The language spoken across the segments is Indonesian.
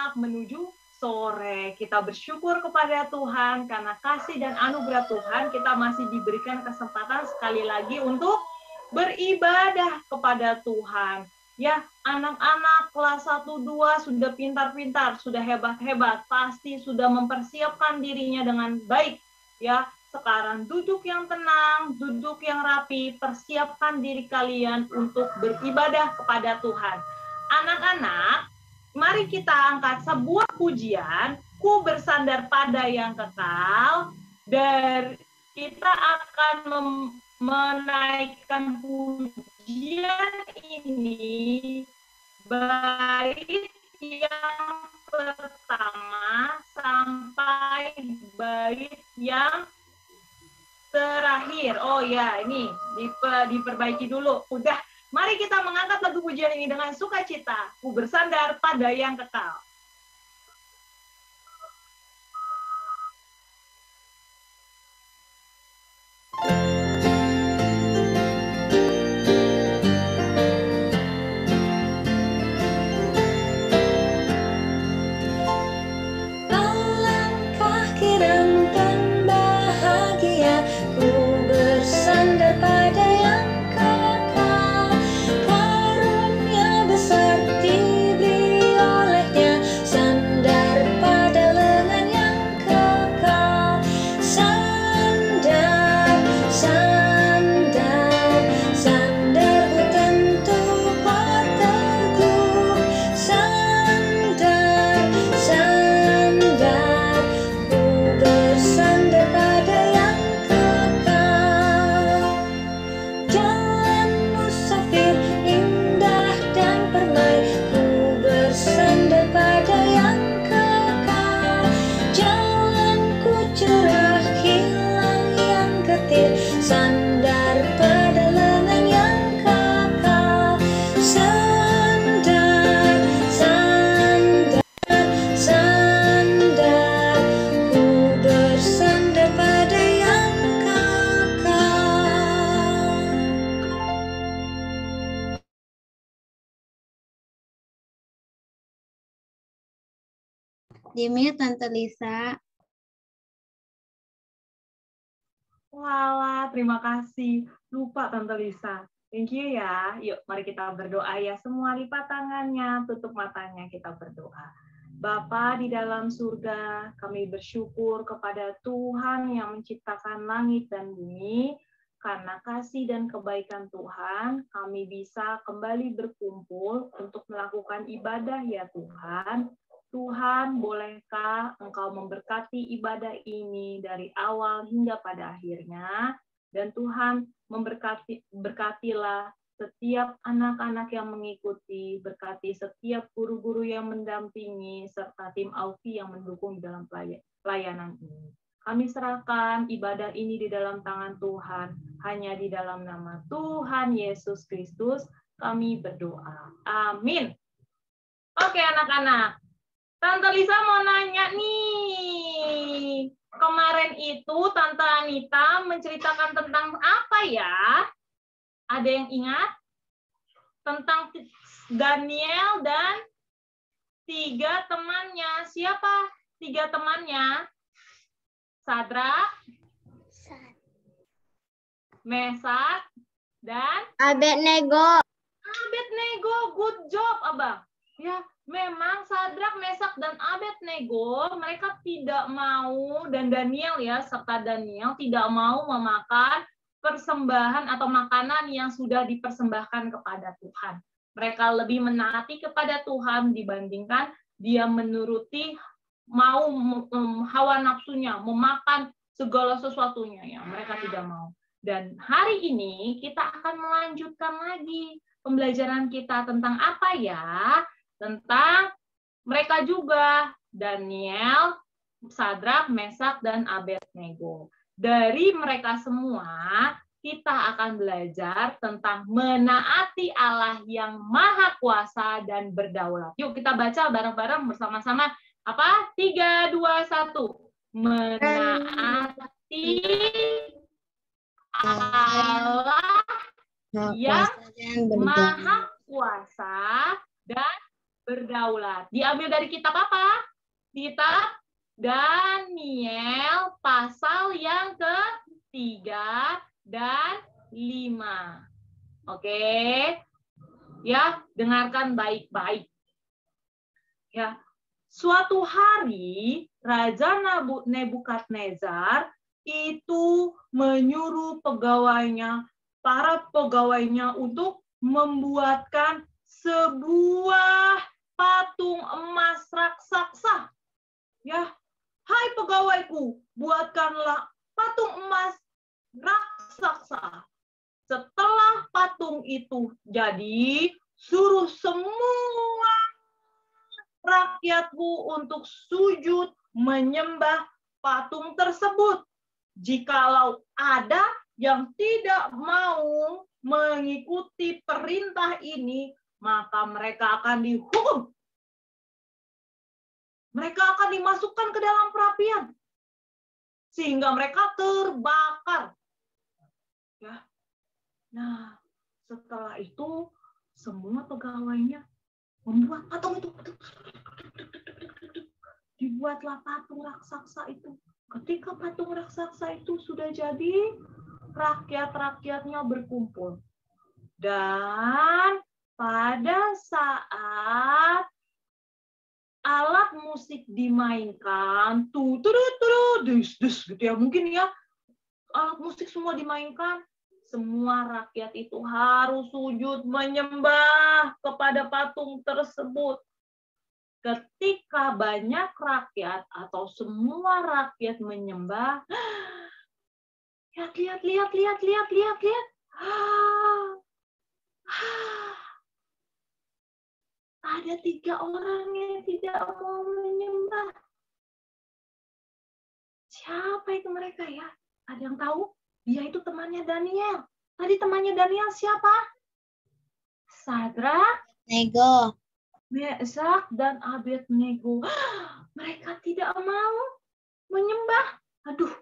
anak-anak menuju sore. Kita bersyukur kepada Tuhan karena kasih dan anugerah Tuhan kita masih diberikan kesempatan sekali lagi untuk beribadah kepada Tuhan. Ya, anak-anak kelas 1, 2 sudah pintar-pintar, sudah hebat-hebat, pasti sudah mempersiapkan dirinya dengan baik. Ya, sekarang duduk yang tenang, duduk yang rapi, persiapkan diri kalian untuk beribadah kepada Tuhan. Anak-anak, mari kita angkat sebuah pujian, ku bersandar pada yang kekal, dan kita akan menaikkan pujian ini bait yang pertama sampai bait yang terakhir. Oh ya, ini diperbaiki dulu. Udah, mari kita mengangkat lagu pujian ini dengan sukacita. Ku bersandar pada yang kekal. Di-mute Tante Lisa. Walah, terima kasih. Lupa Tante Lisa. Thank you ya. Yuk, mari kita berdoa ya. Semua lipat tangannya, tutup matanya, kita berdoa. Bapa di dalam surga, kami bersyukur kepada Tuhan yang menciptakan langit dan bumi. Karena kasih dan kebaikan Tuhan, kami bisa kembali berkumpul untuk melakukan ibadah ya Tuhan. Tuhan, bolehkah Engkau memberkati ibadah ini dari awal hingga pada akhirnya, dan Tuhan berkatilah setiap anak-anak yang mengikuti, berkati setiap guru-guru yang mendampingi, serta tim Aufi yang mendukung dalam pelayanan ini. Kami serahkan ibadah ini di dalam tangan Tuhan, hanya di dalam nama Tuhan Yesus Kristus kami berdoa. Amin. Oke anak-anak. Tante Lisa mau nanya nih, kemarin itu Tante Anita menceritakan tentang apa ya? Ada yang ingat? Tentang Daniel dan 3 temannya. Siapa 3 temannya? Sadrak, Mesak, dan Abednego. Abednego, good job, Abang. Ya, memang Sadrak, Mesak, dan Abednego mereka tidak mau, dan Daniel ya, serta Daniel tidak mau memakan persembahan atau makanan yang sudah dipersembahkan kepada Tuhan. Mereka lebih menaati kepada Tuhan dibandingkan dia menuruti mau hawa nafsunya, memakan segala sesuatunya yang mereka tidak mau. Dan hari ini kita akan melanjutkan lagi pembelajaran kita tentang apa ya? Tentang mereka juga, Daniel, Sadrak, Mesak, dan Abednego. Dari mereka semua, kita akan belajar tentang menaati Allah yang Maha Kuasa dan berdaulat. Yuk kita baca bareng-bareng bersama-sama. Apa? 3, 2, 1. Menaati Allah yang Maha Kuasa dan berdaulat. Diambil dari kitab apa? Kitab Daniel pasal yang ke-3 dan 5. Oke. Ya, dengarkan baik-baik. Ya. Suatu hari Raja Nebukadnezar itu menyuruh para pegawainya untuk membuatkan sebuah patung emas raksasa. Ya, hai pegawaiku, buatkanlah patung emas raksasa. Setelah patung itu jadi, suruh semua rakyatku untuk sujud menyembah patung tersebut. Jikalau ada yang tidak mau mengikuti perintah ini, maka mereka akan dihukum. Mereka akan dimasukkan ke dalam perapian sehingga mereka terbakar. Ya. Nah, setelah itu semua pegawainya membuat patung itu. Dibuatlah patung raksasa itu. Ketika patung raksasa itu sudah jadi, rakyat-rakyatnya berkumpul. Dan pada saat alat musik dimainkan, gitu ya, mungkin ya, alat musik semua dimainkan, semua rakyat itu harus sujud menyembah kepada patung tersebut. Ketika banyak rakyat atau semua rakyat menyembah, lihat. Ada 3 orang yang tidak mau menyembah. Siapa itu mereka ya? Ada yang tahu? Dia itu temannya Daniel. Tadi temannya Daniel siapa? Sadrak, Nego. Mesak, dan Abednego. Mereka tidak mau menyembah. Aduh.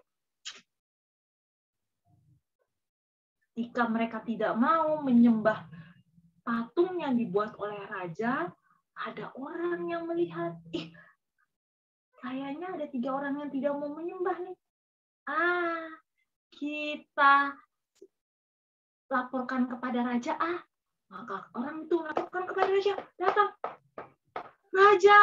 Ketika mereka tidak mau menyembah patung yang dibuat oleh raja, ada orang yang melihat, kayaknya ada 3 orang yang tidak mau menyembah nih. Kita laporkan kepada raja. Maka orang itu laporkan kepada raja. Datang. Raja,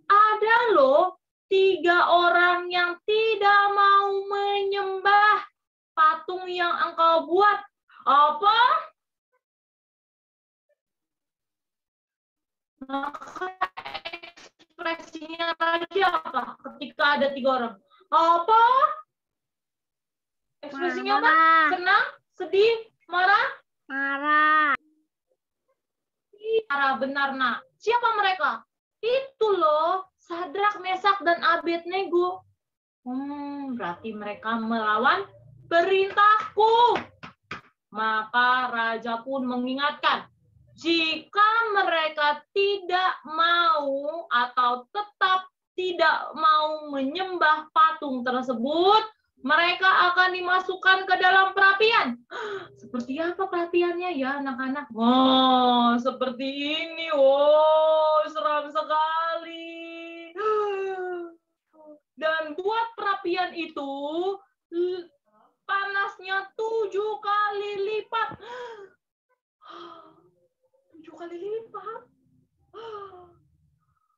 ada loh 3 orang yang tidak mau menyembah patung yang engkau buat. Apa? Maka ekspresinya raja apa? Ketika ada 3 orang. Apa? Ekspresinya apa? Senang? Sedih? Marah? Marah. Marah, benar, nak. Siapa mereka? Itu loh, Sadrak, Mesak, dan Abednego. Berarti mereka melawan perintahku. Maka raja pun mengingatkan, jika mereka tidak mau atau tetap tidak mau menyembah patung tersebut, mereka akan dimasukkan ke dalam perapian. Seperti apa perapiannya ya anak-anak? Seperti ini. Seram sekali. Dan buat perapian itu, panasnya 7 kali lipat. 7 kali lipat?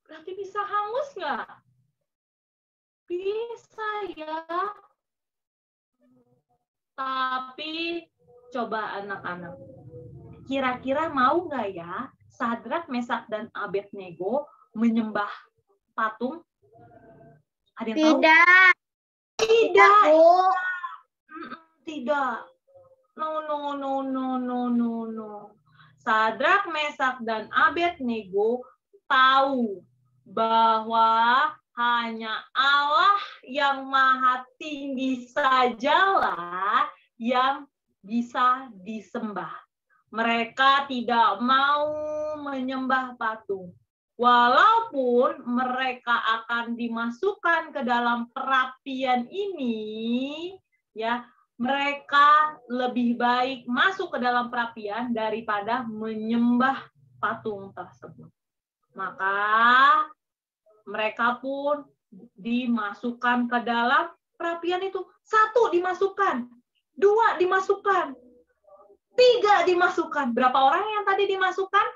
Berarti bisa hangus nggak? Bisa ya. Tapi coba anak-anak, kira-kira mau nggak ya Sadrak, Mesak, dan Abednego menyembah patung? Ada yang tahu? Tidak. Tidak. No. Sadrak, Mesak, dan Abednego tahu bahwa hanya Allah yang maha tinggi sajalah yang bisa disembah. Mereka tidak mau menyembah patung. Walaupun mereka akan dimasukkan ke dalam perapian ini, ya, mereka lebih baik masuk ke dalam perapian daripada menyembah patung tersebut. Maka mereka pun dimasukkan ke dalam perapian itu. 1 dimasukkan, 2 dimasukkan, 3 dimasukkan. Berapa orang yang tadi dimasukkan?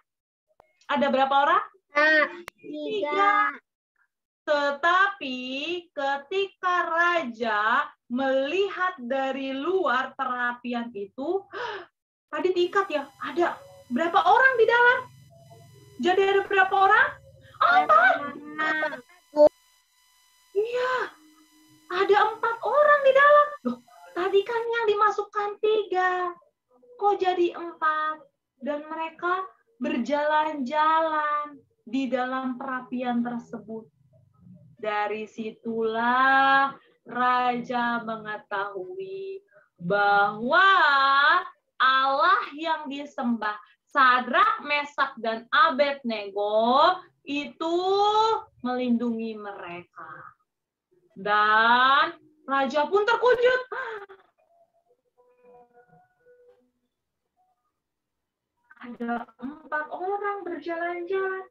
Ada berapa orang? 3. Tetapi ketika raja melihat dari luar perapian itu, tadi diikat ya, ada berapa orang di dalam? Jadi ada berapa orang? 4. Iya, ada 4 orang di dalam. Loh, tadi kan yang dimasukkan 3. Kok jadi 4? Dan mereka berjalan-jalan di dalam perapian tersebut. Dari situlah raja mengetahui bahwa Allah yang disembah Sadrak, Mesak, dan Abednego itu melindungi mereka. Dan raja pun terkejut. Ada 4 orang berjalan-jalan.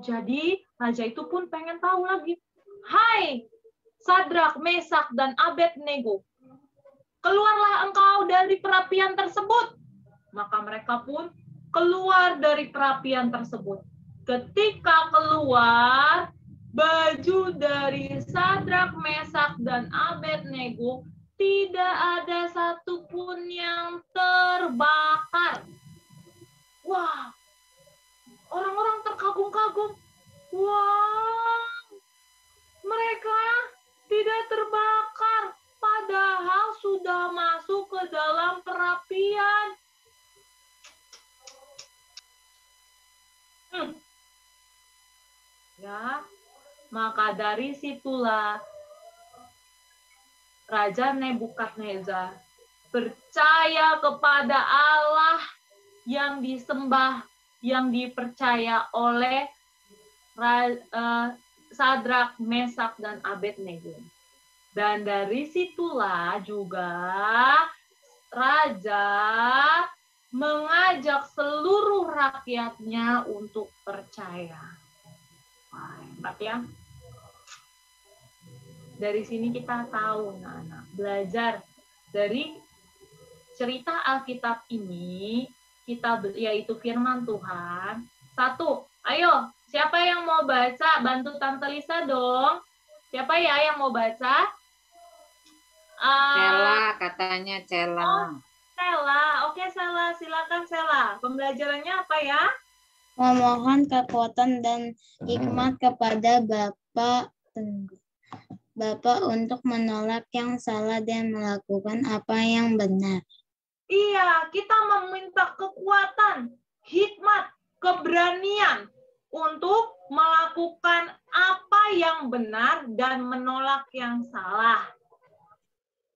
Jadi raja itu pun pengen tahu lagi. Hai, Sadrak, Mesak, dan Abednego, keluarlah engkau dari perapian tersebut. Maka mereka pun keluar dari perapian tersebut. Ketika keluar, baju dari Sadrak, Mesak, dan Abednego tidak ada satupun yang terbakar. Wah, orang-orang terkagum-kagum. Wah, mereka tidak terbakar, padahal sudah masuk ke dalam perapian. Ya, maka dari situlah Raja Nebukadnezar percaya kepada Allah yang disembah, yang dipercaya oleh Sadrak, Mesak, dan Abednego. Dan dari situlah juga raja mengajak seluruh rakyatnya untuk percaya. Wah, hebat ya. Dari sini kita tahu, anak-anak, belajar dari cerita Alkitab ini, kita yaitu firman Tuhan. 1, ayo, siapa yang mau baca? Bantu Tante Lisa dong. Siapa ya yang mau baca? Cela, katanya Cela. Oh, Sela. Oke, Sela. Silakan, Sela. Pembelajarannya apa ya? Memohon kekuatan dan hikmat kepada Bapa untuk menolak yang salah dan melakukan apa yang benar. Iya, kita meminta kekuatan, hikmat, keberanian untuk melakukan apa yang benar dan menolak yang salah.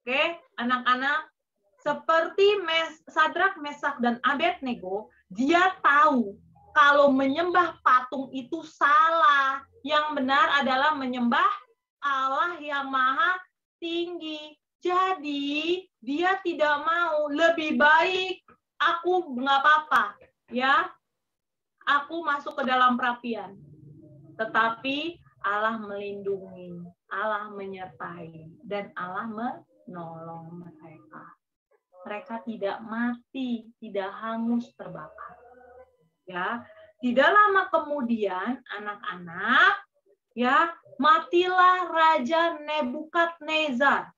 Oke, anak-anak, seperti Sadrak, Mesak, dan Abednego, dia tahu kalau menyembah patung itu salah. Yang benar adalah menyembah Allah yang maha tinggi. Jadi, dia tidak mau, lebih baik aku nggak apa-apa, ya. Aku masuk ke dalam perapian. Tetapi Allah melindungi, Allah menyertai, dan Allah menolong mereka. Mereka tidak mati, tidak hangus terbakar. Ya, tidak lama kemudian anak-anak, ya, matilah Raja Nebukadnezar.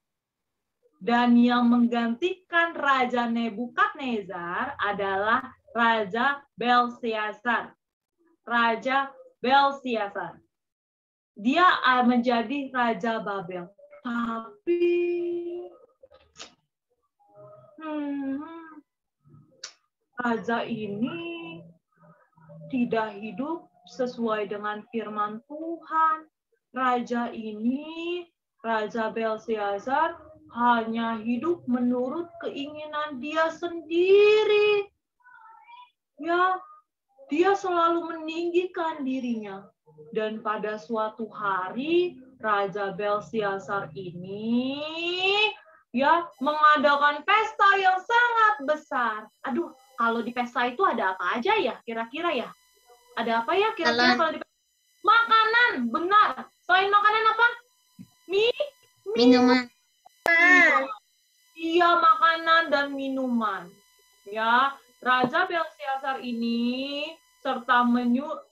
Dan yang menggantikan Raja Nebukadnezar adalah Raja Belsyazar. Raja Belsyazar. Dia menjadi Raja Babel. Tapi raja ini tidak hidup sesuai dengan firman Tuhan. Raja ini, Raja Belsyazar, hanya hidup menurut keinginan dia sendiri. Ya, dia selalu meninggikan dirinya. Dan pada suatu hari, Raja Belsyazar ini ya mengadakan pesta yang sangat besar. Aduh, kalau di pesta itu ada apa aja ya kira-kira ya? Ada apa ya kira-kira kalau di pesta? Makanan, benar. Selain makanan apa? Minuman. Iya, makanan dan minuman. Ya, Raja Belsyazar ini serta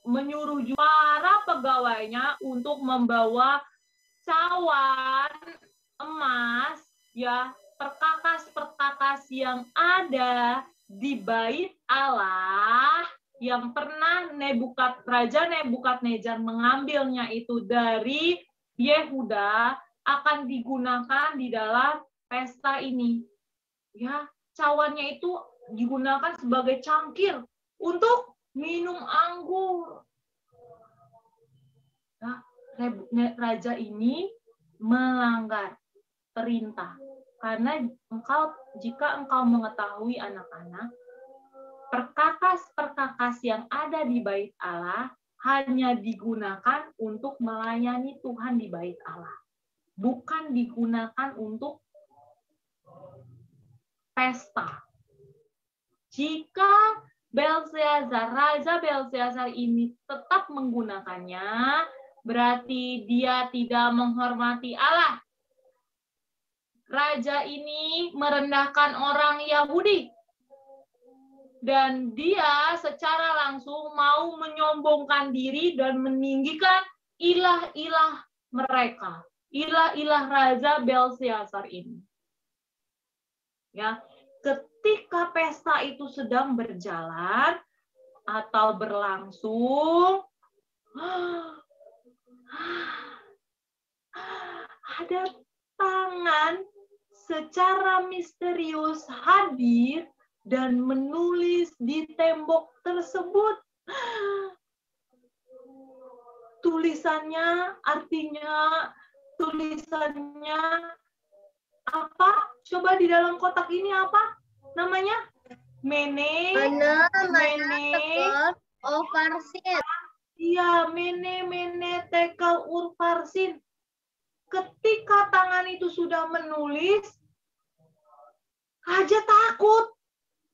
menyuruh para pegawainya untuk membawa cawan emas, ya, perkakas-perkakas yang ada di bait Allah yang pernah Raja Nebukadnezar mengambilnya itu dari Yehuda akan digunakan di dalam pesta ini. Ya, cawannya itu digunakan sebagai cangkir untuk minum anggur. Nah, raja ini melanggar perintah. Karena jika engkau mengetahui anak-anak, perkakas-perkakas yang ada di bait Allah hanya digunakan untuk melayani Tuhan di bait Allah. Bukan digunakan untuk pesta. Jika Raja Belsyazar ini tetap menggunakannya, berarti dia tidak menghormati Allah. Raja ini merendahkan orang Yahudi. Dan dia secara langsung mau menyombongkan diri dan meninggikan ilah-ilah mereka. Ilah-ilah Raja Belsyazar ini. Ya, ketika pesta itu sedang berjalan atau berlangsung, ada tangan secara misterius hadir dan menulis di tembok tersebut. Tulisannya apa? Coba di dalam kotak ini apa namanya? Mene Iya, mene tekel urparsin. Ketika tangan itu sudah menulis, Raja takut.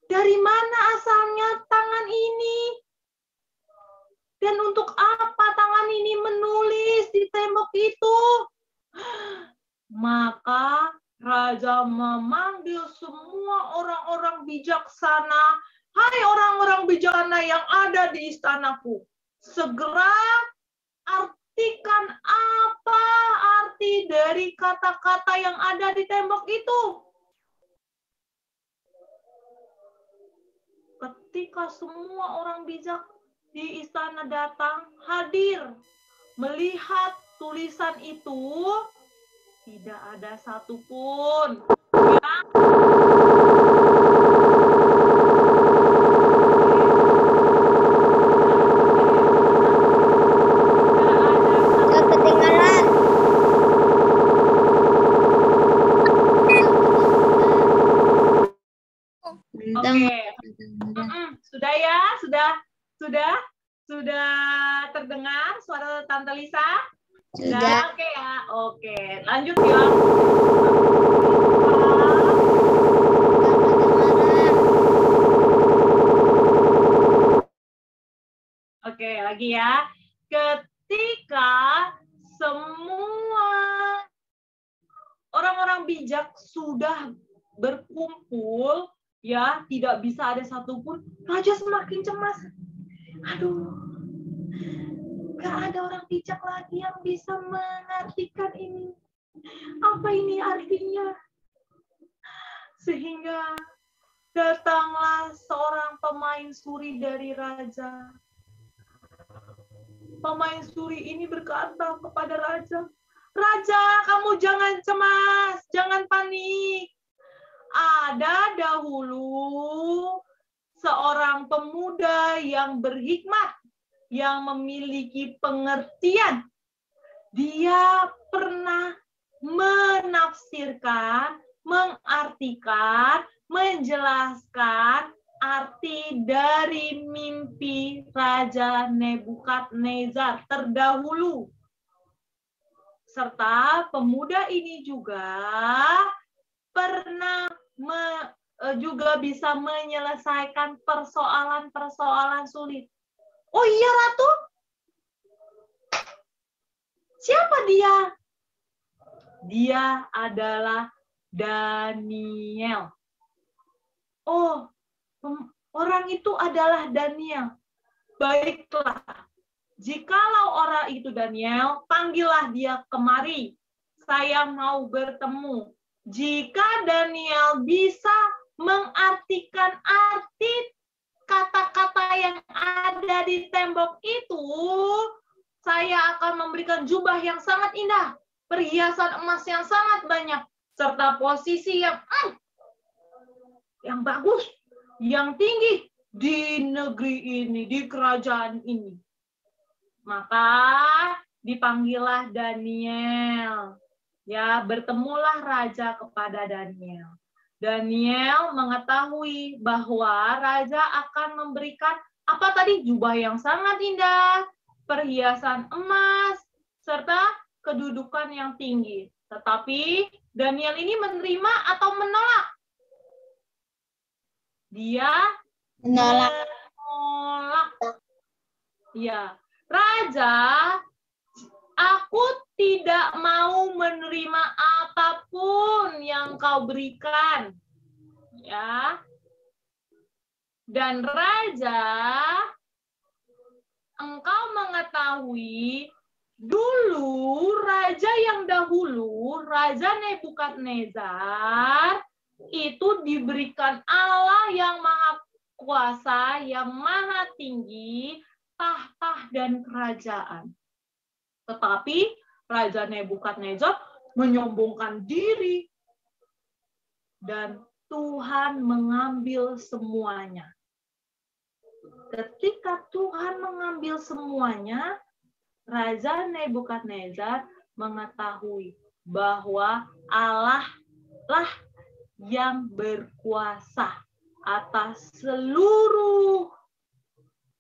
Dari mana asalnya tangan ini? Dan untuk apa tangan ini menulis di tembok itu? Maka Raja memanggil semua orang-orang bijaksana. Hai orang-orang bijaksana yang ada di istanaku. Segera artikan apa arti dari kata-kata yang ada di tembok itu. Ketika semua orang bijak di istana datang, hadir, melihat tulisan itu, tidak ada satupun yang Ketinggalan. Oke. Sudah ya? Sudah terdengar suara Tante Lisa? Sudah. Oke ya. Oke, lanjut ya. Oke, lagi ya. Ketika semua orang-orang bijak sudah berkumpul, ya, tidak bisa ada satupun, raja semakin cemas. Aduh, gak ada orang bijak lagi yang bisa mengartikan ini. Apa ini artinya? Sehingga datanglah seorang pemain suri dari raja. Pemain suri ini berkata kepada raja, "Raja, kamu jangan cemas, jangan panik. Ada dahulu seorang pemuda yang berhikmat, yang memiliki pengertian. Dia pernah menafsirkan, mengartikan, menjelaskan arti dari mimpi Raja Nebukadnezar terdahulu. Serta pemuda ini juga pernah juga bisa menyelesaikan persoalan-persoalan sulit." Oh iya, Ratu? Siapa dia? Dia adalah Daniel. Oh, orang itu adalah Daniel. Baiklah, jikalau orang itu Daniel, panggillah dia kemari. Saya mau bertemu. Jika Daniel bisa mengartikan arti kata-kata yang ada di tembok itu, saya akan memberikan jubah yang sangat indah, perhiasan emas yang sangat banyak, serta posisi yang bagus, yang tinggi di negeri ini, di kerajaan ini. Maka dipanggillah Daniel. Ya, bertemulah raja kepada Daniel. Daniel mengetahui bahwa raja akan memberikan apa tadi? Jubah yang sangat indah, perhiasan emas, serta kedudukan yang tinggi. Tetapi Daniel ini menerima atau menolak? Dia Menolak. Ya, raja, aku tidak mau menerima apapun yang kau berikan. Ya. Dan raja, engkau mengetahui dulu raja yang dahulu, Raja Nebukadnezar, itu diberikan Allah yang maha kuasa, yang maha tinggi, tahta dan kerajaan. Tetapi Raja Nebukadnezar menyombongkan diri dan Tuhan mengambil semuanya. Ketika Tuhan mengambil semuanya, Raja Nebukadnezar mengetahui bahwa Allah lah yang berkuasa atas seluruh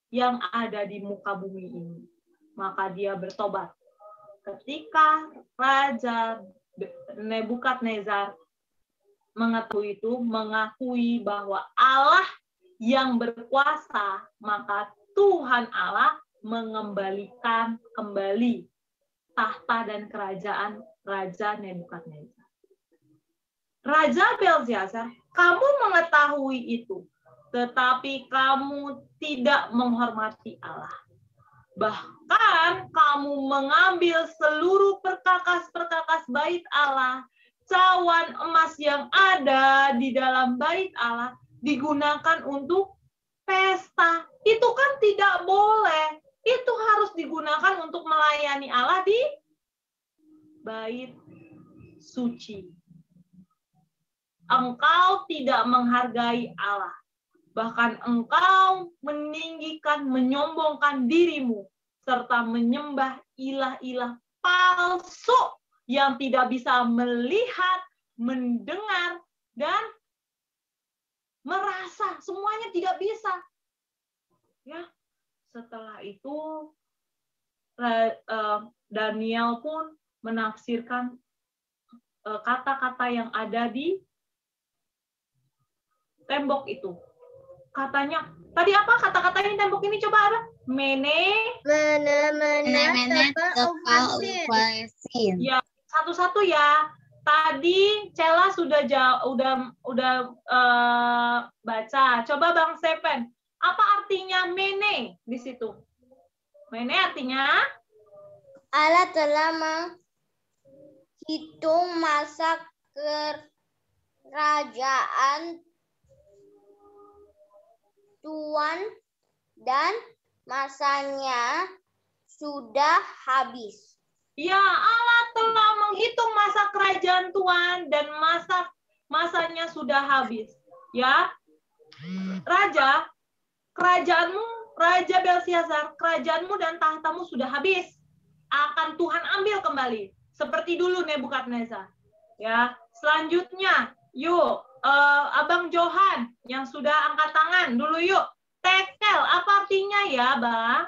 yang ada di muka bumi ini. Maka dia bertobat. Ketika Raja Nebukadnezar mengakui bahwa Allah yang berkuasa, maka Tuhan Allah mengembalikan kembali tahta dan kerajaan Raja Nebukadnezar. Raja Belsyazar, kamu mengetahui itu, tetapi kamu tidak menghormati Allah. Bahkan kamu mengambil seluruh perkakas-perkakas bait Allah, cawan emas yang ada di dalam bait Allah digunakan untuk pesta. Itu kan tidak boleh. Itu harus digunakan untuk melayani Allah di bait suci. Engkau tidak menghargai Allah. Bahkan engkau meninggikan, menyombongkan dirimu, serta menyembah ilah-ilah palsu yang tidak bisa melihat, mendengar, dan merasa. Semuanya tidak bisa. Ya, setelah itu Daniel pun menafsirkan kata-kata yang ada di tembok itu. Katanya, tadi apa kata-katanya tembok ini? Coba apa? Ya, satu-satu ya. Tadi Cela sudah baca. Coba Bang Seven, apa artinya mene di situ? Mene artinya Allah telah menghitung masa kerajaan Tuhan dan masanya sudah habis. Ya, Allah telah menghitung masa kerajaan Tuhan dan masanya sudah habis. Ya, Raja, kerajaanmu, Raja Belsyazar, kerajaanmu dan tahtamu sudah habis. Akan Tuhan ambil kembali. Seperti dulu Nebukadnezar. Ya, selanjutnya, yuk, Abang Johan yang sudah angkat tangan dulu yuk. Tekel, apa artinya ya, Bang?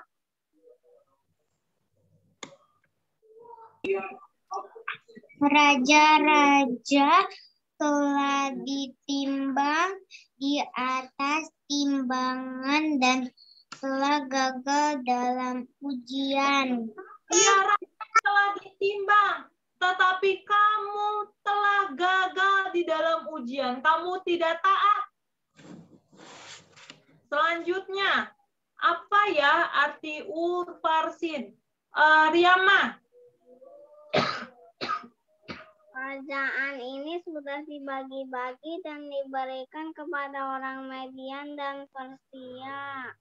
Raja-raja telah ditimbang di atas timbangan dan telah gagal dalam ujian. Ya, raja telah ditimbang, tetapi kamu telah gagal di dalam ujian. Kamu tidak taat. Selanjutnya, apa ya arti urparsin? Riyama. Kerajaan ini sudah dibagi-bagi dan diberikan kepada orang Median dan Persia.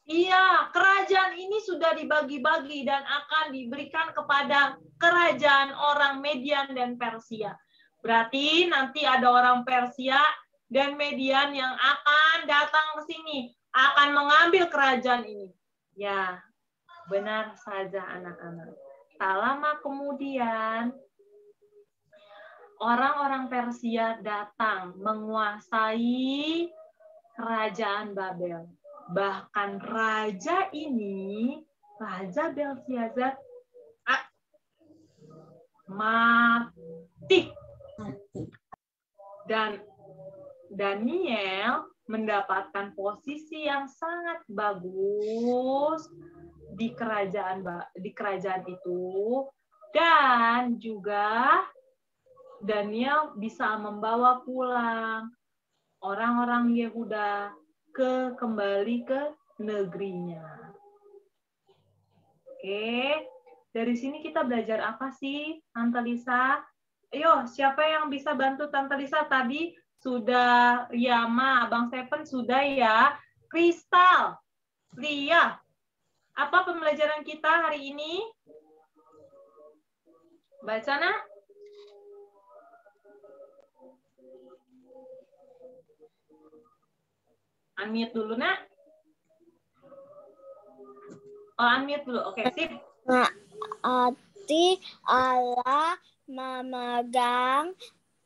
Iya, kerajaan ini sudah dibagi-bagi dan akan diberikan kepada kerajaan orang Median dan Persia. Berarti nanti ada orang Persia dan Median yang akan datang ke sini, akan mengambil kerajaan ini. Ya, benar saja anak-anak. Tak lama kemudian, orang-orang Persia datang menguasai kerajaan Babel. Bahkan raja ini, Raja Belsyazar, mati. Dan Daniel mendapatkan posisi yang sangat bagus di kerajaan itu, dan juga Daniel bisa membawa pulang orang-orang Yehuda kembali ke negerinya. Oke, dari sini kita belajar apa sih, Tante Lisa? Ayo, siapa yang bisa bantu Tante Lisa? Tadi sudah Riyama, Abang Stephen sudah ya. Kristal, Lia, apa pembelajaran kita hari ini? Baca, nak. Unmute dulu, nak. Oh, unmute dulu. Oke, sip. Arti Allah memegang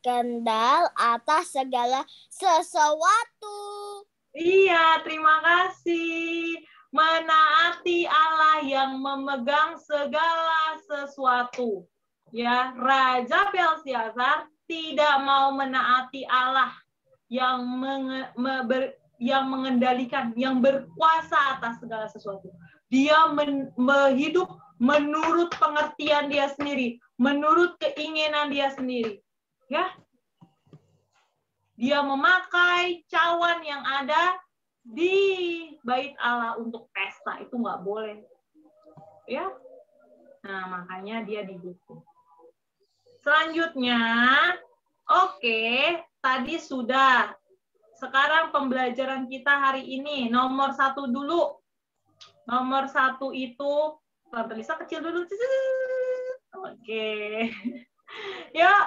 kendal atas segala sesuatu. Iya, terima kasih. Menaati Allah yang memegang segala sesuatu. Ya, Raja Belsyazar tidak mau menaati Allah yang mengendalikan, yang berkuasa atas segala sesuatu. Dia hidup menurut pengertian dia sendiri, menurut keinginan dia sendiri. Ya, dia memakai cawan yang ada di bait Allah untuk pesta, itu nggak boleh. Ya, nah makanya dia dihukum. Selanjutnya, oke, tadi sudah. Sekarang pembelajaran kita hari ini, nomor 1 dulu. Nomor 1 itu, Tante Lisa kecil dulu. Oke. Yuk,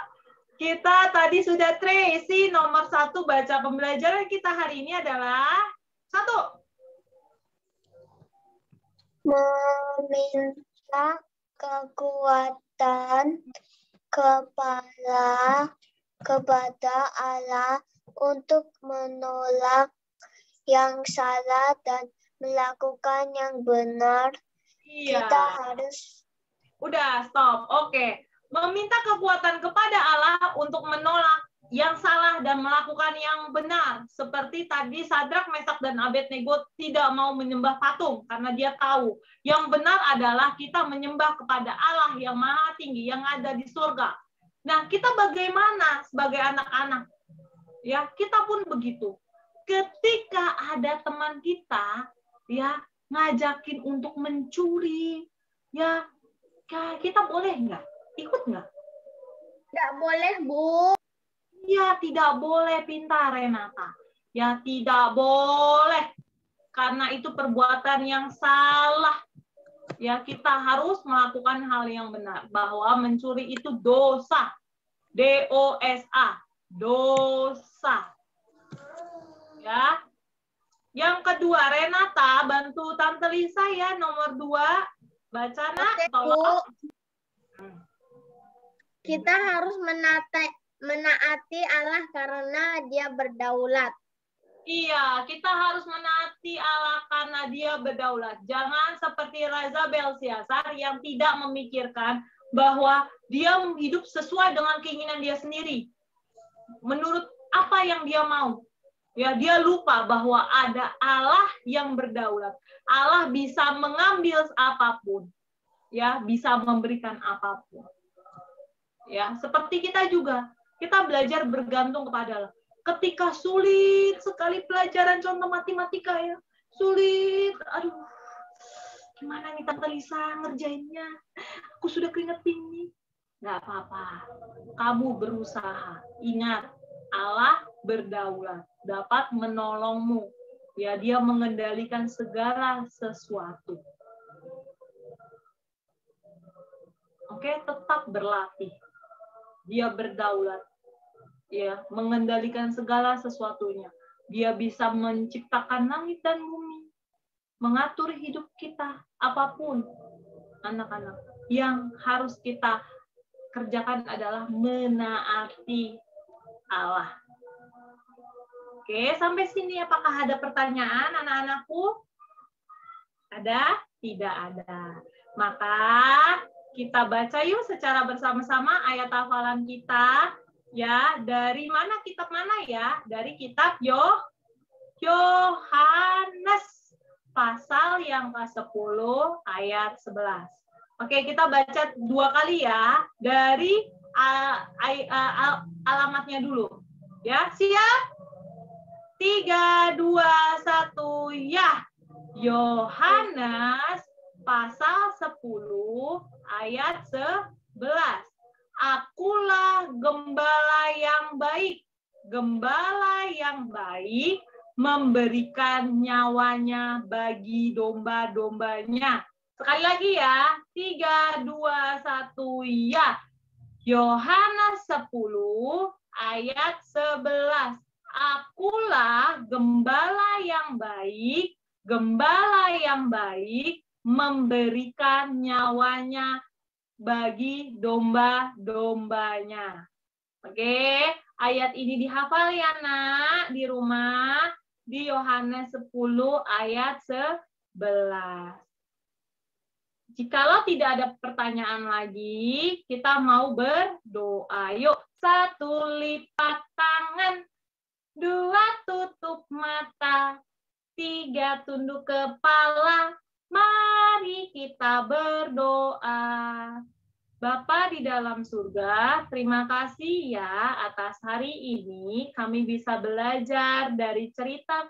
kita tadi sudah Tracy, nomor 1 baca pembelajaran kita hari ini adalah 1. Meminta kekuatan kepada Allah untuk menolak yang salah dan melakukan yang benar. Iya. Kita harus... Udah, stop. Oke. Meminta kekuatan kepada Allah untuk menolak yang salah dan melakukan yang benar. Seperti tadi Sadrak, Mesak, dan Abednego tidak mau menyembah patung karena dia tahu yang benar adalah kita menyembah kepada Allah yang maha tinggi, yang ada di surga. Nah, kita bagaimana sebagai anak-anak? Ya, kita pun begitu. Ketika ada teman kita ya ngajakin untuk mencuri, ya kita boleh nggak? Ikut nggak? Tidak boleh, Bu. Ya, tidak boleh, pintar Renata. Ya, tidak boleh. Karena itu perbuatan yang salah. Ya, kita harus melakukan hal yang benar. Bahwa mencuri itu dosa. D-O-S-A. Dosa. Ya. Yang kedua, Renata, bantu Tante Lisa ya, nomor 2. Baca, nak. Tolong. Kita harus menaati Allah karena dia berdaulat. Iya, kita harus menaati Allah karena dia berdaulat. Jangan seperti Raja Belsyazar yang tidak memikirkan bahwa dia hidup sesuai dengan keinginan dia sendiri. Menurut apa yang dia mau. Ya, dia lupa bahwa ada Allah yang berdaulat. Allah bisa mengambil apapun. ya bisa memberikan apapun. Ya, seperti kita juga, kita belajar bergantung kepada Allah. Ketika sulit sekali pelajaran contoh matematika ya, sulit, aduh, gimana nih Tante Lisa ngerjainnya? Aku sudah keringet dingin. Nggak apa-apa, kamu berusaha. Ingat, Allah berdaulat, dapat menolongmu. Ya, dia mengendalikan segala sesuatu. Oke, tetap berlatih. Dia berdaulat, ya, mengendalikan segala sesuatunya. Dia bisa menciptakan langit dan bumi, mengatur hidup kita, apapun. Anak-anak, yang harus kita kerjakan adalah menaati Allah. Oke, sampai sini apakah ada pertanyaan anak-anakku? Ada? Tidak ada. Maka kita baca yuk secara bersama-sama ayat hafalan kita. Ya, dari mana, kitab mana ya? Dari kitab Yohanes pasal yang ke-10 ayat 11. Oke, kita baca 2 kali ya. Dari alamatnya dulu. Ya, siap? 3, 2, 1, ya. Yohanes pasal 10 ayat 11. Akulah gembala yang baik. Gembala yang baik memberikan nyawanya bagi domba-dombanya. Sekali lagi ya. 3, 2, 1, ya. Yohanes 10 ayat 11. Akulah gembala yang baik. Gembala yang baik memberikan nyawanya bagi domba-dombanya. Oke, ayat ini dihafal ya nak di rumah, di Yohanes 10 ayat 11. Jikalau tidak ada pertanyaan lagi, kita mau berdoa. Yuk, 1 lipat tangan, 2 tutup mata, 3 tunduk kepala. Mari kita berdoa. Bapa di dalam surga, terima kasih ya atas hari ini kami bisa belajar dari cerita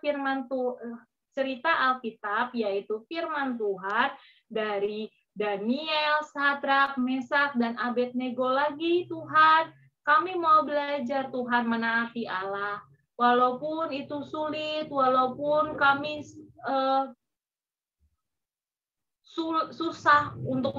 Alkitab, yaitu firman Tuhan dari Daniel, Sadrak, Mesak, dan Abednego lagi Tuhan. Kami mau belajar Tuhan menaati Allah. Walaupun itu sulit, walaupun kami susah untuk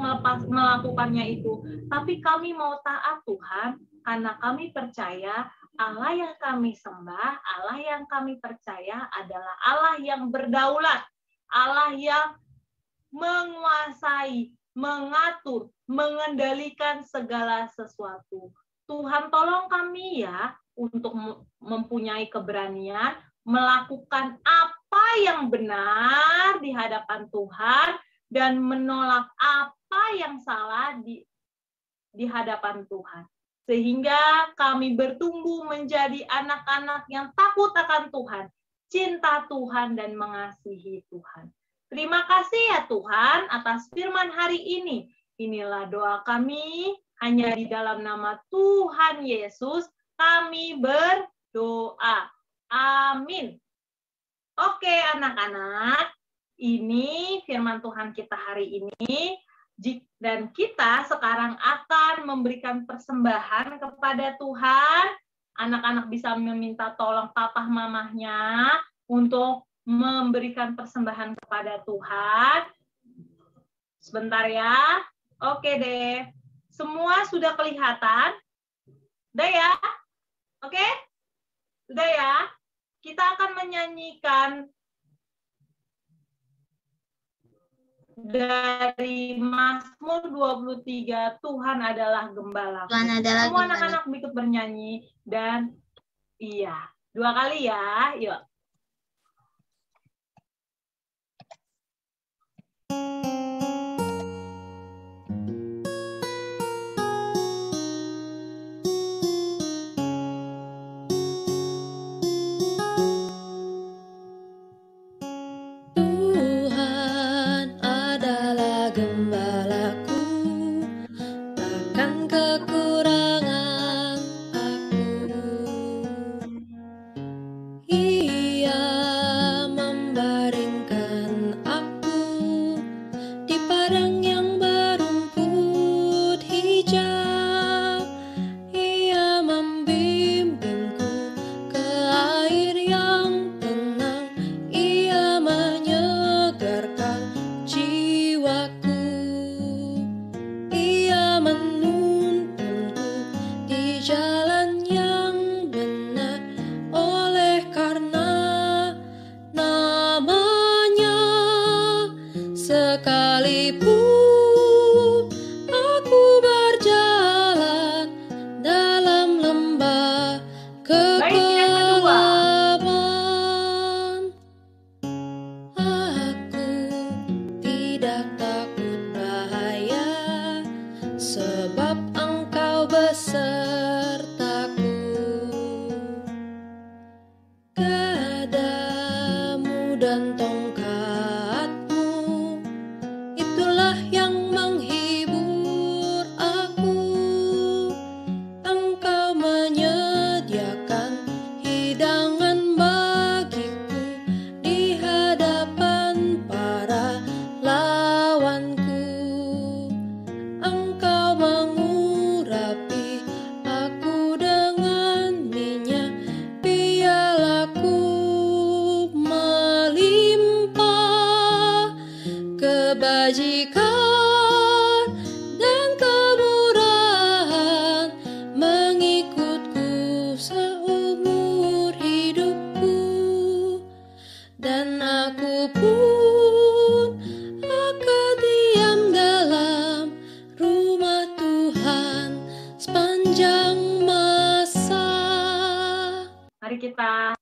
melakukannya itu. Tapi kami mau taat Tuhan, karena kami percaya Allah yang kami sembah, Allah yang kami percaya adalah Allah yang berdaulat, Allah yang menguasai, mengatur, mengendalikan segala sesuatu. Tuhan tolong kami ya, untuk mempunyai keberanian, melakukan apa yang benar di hadapan Tuhan, dan menolak apa yang salah di hadapan Tuhan. Sehingga kami bertumbuh menjadi anak-anak yang takut akan Tuhan, cinta Tuhan, dan mengasihi Tuhan. Terima kasih ya Tuhan atas firman hari ini. Inilah doa kami, hanya di dalam nama Tuhan Yesus kami berdoa. Amin. Oke anak-anak, ini firman Tuhan kita hari ini, dan kita sekarang akan memberikan persembahan kepada Tuhan. Anak-anak bisa meminta tolong papa mamahnya untuk memberikan persembahan kepada Tuhan. Sebentar ya. Oke deh. Semua sudah kelihatan? Udah ya? Oke? Udah ya? Kita akan menyanyikan dari Mazmur 23, Tuhan adalah gembala. Semua anak-anak ikut bernyanyi dan iya, 2 kali ya. Yuk. Tuhan adalah gembalaku, Mari kita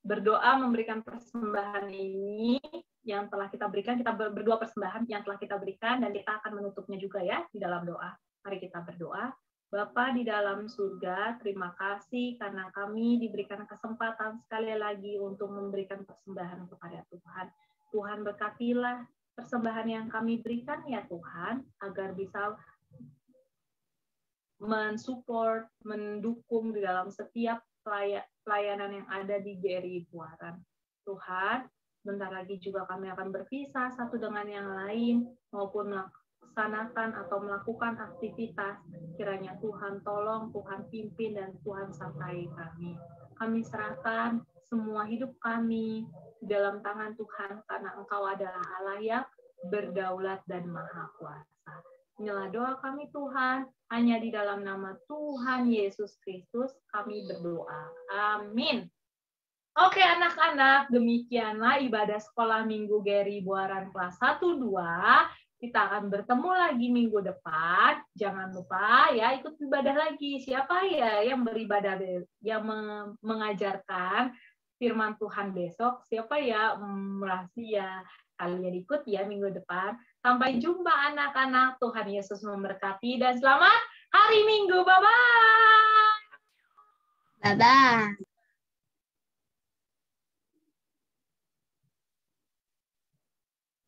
berdoa memberikan persembahan ini yang telah kita berikan. Kita berdua persembahan yang telah kita berikan, dan kita akan menutupnya juga ya di dalam doa. Mari kita berdoa. Bapa di dalam surga, terima kasih karena kami diberikan kesempatan sekali lagi untuk memberikan persembahan kepada Tuhan. Tuhan berkatilah persembahan yang kami berikan ya Tuhan, agar bisa mensupport, mendukung di dalam setiap pelayanan yang ada di GRI Buaran. Tuhan, bentar lagi juga kami akan berpisah satu dengan yang lain, maupun melaksanakan atau melakukan aktivitas. Kiranya Tuhan tolong, Tuhan pimpin, dan Tuhan sertai kami. Kami serahkan semua hidup kami di dalam tangan Tuhan, karena Engkau adalah Allah yang berdaulat dan maha kuasa. Inilah doa kami Tuhan, hanya di dalam nama Tuhan Yesus Kristus kami berdoa. Amin. Oke anak-anak, demikianlah ibadah sekolah minggu GRI Buaran kelas 1-2. Kita akan bertemu lagi minggu depan. Jangan lupa ya ikut ibadah lagi. Siapa ya yang beribadah, yang mengajarkan firman Tuhan besok? Siapa ya? Rahasia. Kalian ikut ya minggu depan. Sampai jumpa anak-anak. Tuhan Yesus memberkati dan selamat hari Minggu. Bye-bye. Bye-bye.